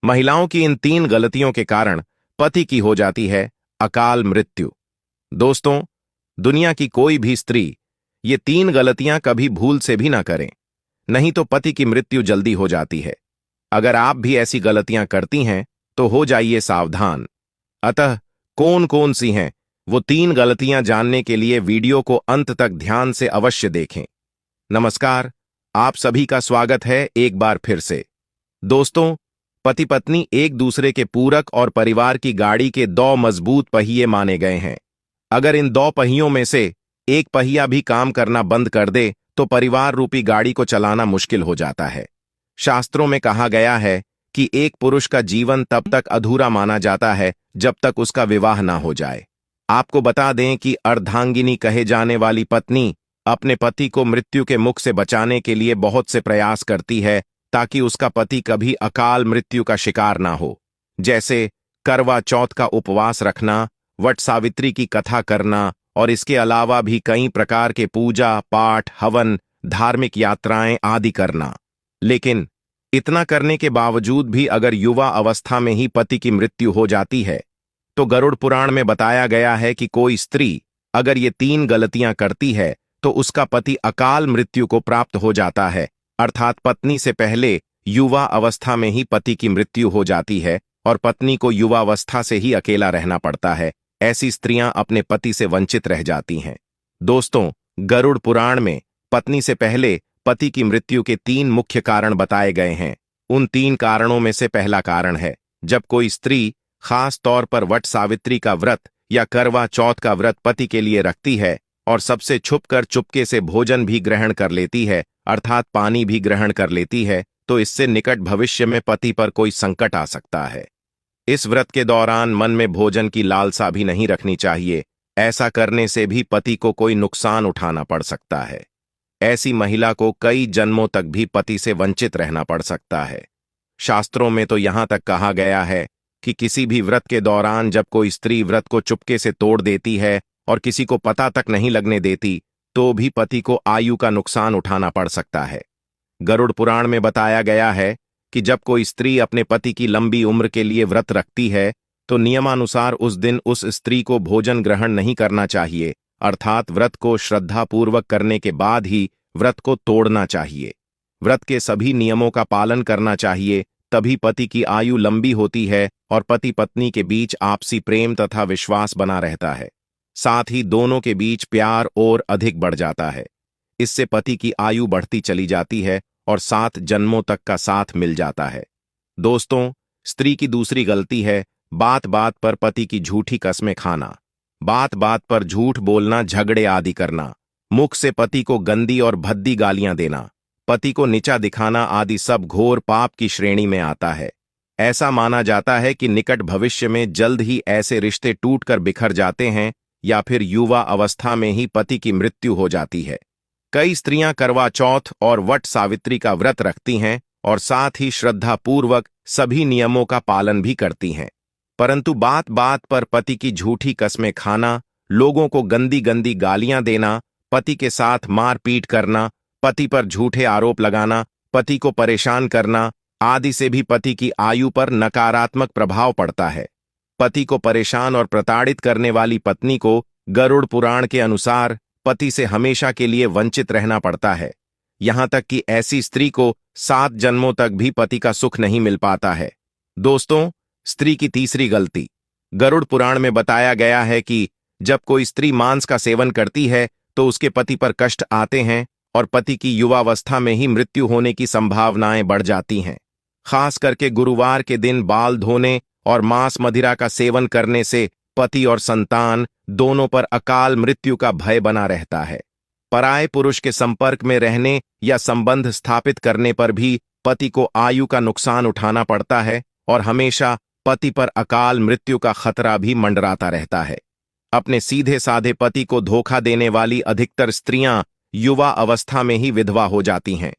महिलाओं की इन 3 गलतियों के कारण पति की हो जाती है अकाल मृत्यु। दोस्तों, दुनिया की कोई भी स्त्री ये 3 गलतियां कभी भूल से भी ना करें, नहीं तो पति की मृत्यु जल्दी हो जाती है। अगर आप भी ऐसी गलतियां करती हैं तो हो जाइए सावधान। अतः कौन कौन सी हैं वो 3 गलतियां जानने के लिए वीडियो को अंत तक ध्यान से अवश्य देखें। नमस्कार, आप सभी का स्वागत है एक बार फिर से। दोस्तों, पति पत्नी एक दूसरे के पूरक और परिवार की गाड़ी के 2 मजबूत पहिए माने गए हैं। अगर इन 2 पहियों में से एक पहिया भी काम करना बंद कर दे तो परिवार रूपी गाड़ी को चलाना मुश्किल हो जाता है। शास्त्रों में कहा गया है कि एक पुरुष का जीवन तब तक अधूरा माना जाता है जब तक उसका विवाह ना हो जाए। आपको बता दें कि अर्धांगिनी कहे जाने वाली पत्नी अपने पति को मृत्यु के मुख से बचाने के लिए बहुत से प्रयास करती है ताकि उसका पति कभी अकाल मृत्यु का शिकार ना हो। जैसे करवा चौथ का उपवास रखना, वट सावित्री की कथा करना और इसके अलावा भी कई प्रकार के पूजा पाठ, हवन, धार्मिक यात्राएं आदि करना। लेकिन इतना करने के बावजूद भी अगर युवा अवस्था में ही पति की मृत्यु हो जाती है तो गरुड़ पुराण में बताया गया है कि कोई स्त्री अगर ये 3 गलतियां करती है तो उसका पति अकाल मृत्यु को प्राप्त हो जाता है, अर्थात पत्नी से पहले युवा अवस्था में ही पति की मृत्यु हो जाती है और पत्नी को युवावस्था से ही अकेला रहना पड़ता है। ऐसी स्त्रियां अपने पति से वंचित रह जाती हैं। दोस्तों, गरुड़ पुराण में पत्नी से पहले पति की मृत्यु के 3 मुख्य कारण बताए गए हैं। उन 3 कारणों में से पहला कारण है जब कोई स्त्री खास तौर पर वट सावित्री का व्रत या करवा चौथ का व्रत पति के लिए रखती है और सबसे छुपकर चुपके से भोजन भी ग्रहण कर लेती है, अर्थात पानी भी ग्रहण कर लेती है, तो इससे निकट भविष्य में पति पर कोई संकट आ सकता है। इस व्रत के दौरान मन में भोजन की लालसा भी नहीं रखनी चाहिए। ऐसा करने से भी पति को कोई नुकसान उठाना पड़ सकता है। ऐसी महिला को कई जन्मों तक भी पति से वंचित रहना पड़ सकता है। शास्त्रों में तो यहां तक कहा गया है कि किसी भी व्रत के दौरान जब कोई स्त्री व्रत को चुपके से तोड़ देती है और किसी को पता तक नहीं लगने देती तो भी पति को आयु का नुकसान उठाना पड़ सकता है। गरुड़ पुराण में बताया गया है कि जब कोई स्त्री अपने पति की लंबी उम्र के लिए व्रत रखती है तो नियमानुसार उस दिन उस स्त्री को भोजन ग्रहण नहीं करना चाहिए, अर्थात व्रत को श्रद्धापूर्वक करने के बाद ही व्रत को तोड़ना चाहिए। व्रत के सभी नियमों का पालन करना चाहिए, तभी पति की आयु लंबी होती है और पति पत्नी के बीच आपसी प्रेम तथा विश्वास बना रहता है। साथ ही दोनों के बीच प्यार और अधिक बढ़ जाता है। इससे पति की आयु बढ़ती चली जाती है और 7 जन्मों तक का साथ मिल जाता है। दोस्तों, स्त्री की दूसरी गलती है बात बात पर पति की झूठी कस्में खाना। बात बात पर झूठ बोलना, झगड़े आदि करना, मुख से पति को गंदी और भद्दी गालियां देना, पति को नीचा दिखाना आदि सब घोर पाप की श्रेणी में आता है। ऐसा माना जाता है कि निकट भविष्य में जल्द ही ऐसे रिश्ते टूटकर बिखर जाते हैं या फिर युवा अवस्था में ही पति की मृत्यु हो जाती है। कई स्त्रियां करवा चौथ और वट सावित्री का व्रत रखती हैं और साथ ही श्रद्धापूर्वक सभी नियमों का पालन भी करती हैं, परंतु बात बात पर पति की झूठी कस्में खाना, लोगों को गंदी गंदी गालियां देना, पति के साथ मारपीट करना, पति पर झूठे आरोप लगाना, पति को परेशान करना आदि से भी पति की आयु पर नकारात्मक प्रभाव पड़ता है। पति को परेशान और प्रताड़ित करने वाली पत्नी को गरुड़ पुराण के अनुसार पति से हमेशा के लिए वंचित रहना पड़ता है। यहां तक कि ऐसी स्त्री को 7 जन्मों तक भी पति का सुख नहीं मिल पाता है। दोस्तों, स्त्री की तीसरी गलती। गरुड़ पुराण में बताया गया है कि जब कोई स्त्री मांस का सेवन करती है तो उसके पति पर कष्ट आते हैं और पति की युवावस्था में ही मृत्यु होने की संभावनाएं बढ़ जाती हैं। खास करके गुरुवार के दिन बाल धोने और मांस मदिरा का सेवन करने से पति और संतान दोनों पर अकाल मृत्यु का भय बना रहता है। पराये पुरुष के संपर्क में रहने या संबंध स्थापित करने पर भी पति को आयु का नुकसान उठाना पड़ता है और हमेशा पति पर अकाल मृत्यु का खतरा भी मंडराता रहता है। अपने सीधे साधे पति को धोखा देने वाली अधिकतर स्त्रियां युवा अवस्था में ही विधवा हो जाती हैं।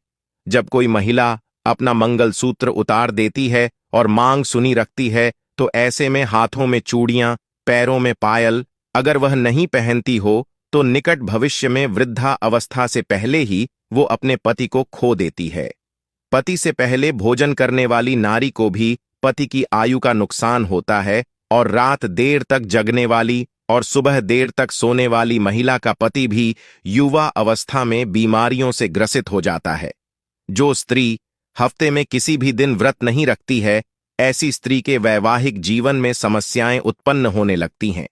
जब कोई महिला अपना मंगलसूत्र उतार देती है और मांग सुनी रखती है तो ऐसे में हाथों में चूड़ियां, पैरों में पायल अगर वह नहीं पहनती हो तो निकट भविष्य में वृद्धा अवस्था से पहले ही वो अपने पति को खो देती है। पति से पहले भोजन करने वाली नारी को भी पति की आयु का नुकसान होता है और रात देर तक जगने वाली और सुबह देर तक सोने वाली महिला का पति भी युवा अवस्था में बीमारियों से ग्रसित हो जाता है। जो स्त्री हफ्ते में किसी भी दिन व्रत नहीं रखती है, ऐसी स्त्री के वैवाहिक जीवन में समस्याएं उत्पन्न होने लगती हैं।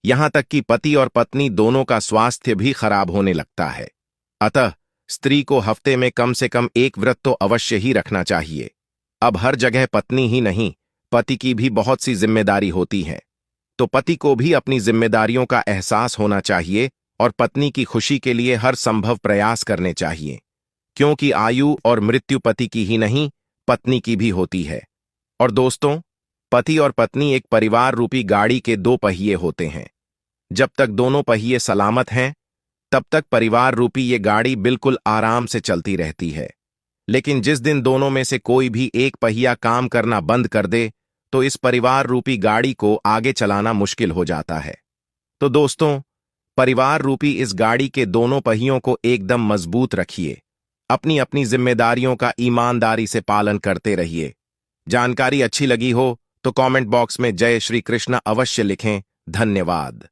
यहां तक कि पति और पत्नी दोनों का स्वास्थ्य भी खराब होने लगता है। अतः स्त्री को हफ्ते में कम से कम एक व्रत तो अवश्य ही रखना चाहिए। अब हर जगह पत्नी ही नहीं, पति की भी बहुत सी जिम्मेदारी होती है, तो पति को भी अपनी जिम्मेदारियों का एहसास होना चाहिए और पत्नी की खुशी के लिए हर संभव प्रयास करने चाहिए, क्योंकि आयु और मृत्यु पति की ही नहीं, पत्नी की भी होती है। और दोस्तों, पति और पत्नी एक परिवार रूपी गाड़ी के दो पहिए होते हैं। जब तक दोनों पहिए सलामत हैं, तब तक परिवार रूपी ये गाड़ी बिल्कुल आराम से चलती रहती है। लेकिन जिस दिन दोनों में से कोई भी एक पहिया काम करना बंद कर दे, तो इस परिवार रूपी गाड़ी को आगे चलाना मुश्किल हो जाता है। तो दोस्तों, परिवार रूपी इस गाड़ी के दोनों पहियों को एकदम मजबूत रखिए। अपनी अपनी जिम्मेदारियों का ईमानदारी से पालन करते रहिए। जानकारी अच्छी लगी हो तो कमेंट बॉक्स में जय श्री कृष्ण अवश्य लिखें। धन्यवाद।